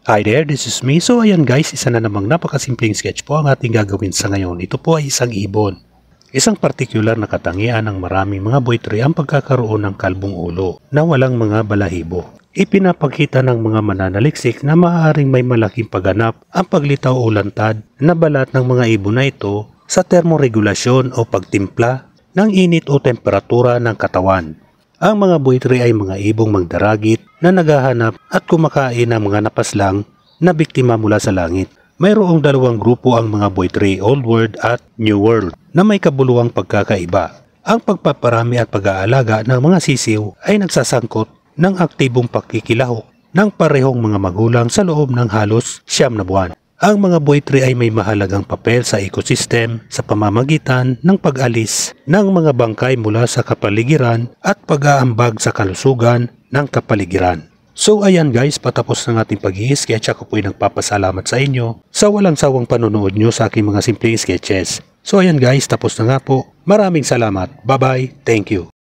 Hi there, this is me. So ayan guys, isa na namang napakasimpleng sketch po ang ating gagawin sa ngayon. Ito po ay isang ibon. Isang partikular na katangian ng maraming mga buitre ang pagkakaroon ng kalbong ulo na walang mga balahibo. Ipinapakita ng mga mananaliksik na maaaring may malaking pagganap ang paglitaw o lantad na balat ng mga ibon na ito sa termoregulasyon o pagtimpla ng init o temperatura ng katawan. Ang mga buitre ay mga ibong magdaragit na naghahanap at kumakain ng mga napaslang na biktima mula sa langit. Mayroong dalawang grupo ang mga buitre, Old World at New World, na may kabuluhang pagkakaiba. Ang pagpaparami at pag-aalaga ng mga sisiw ay nagsasangkot ng aktibong pakikilahok ng parehong mga magulang sa loob ng halos 9 na buwan. Ang mga buitre ay may mahalagang papel sa ecosystem sa pamamagitan ng pag-alis ng mga bangkay mula sa kapaligiran at pag-aambag sa kalusugan ng kapaligiran. So ayan guys, patapos ng ating pag-i-sketch. Ako po'y nagpapasalamat sa inyo sa walang sawang panonood nyo sa aking mga simpleng sketches. So ayan guys, tapos na nga po. Maraming salamat. Bye bye. Thank you.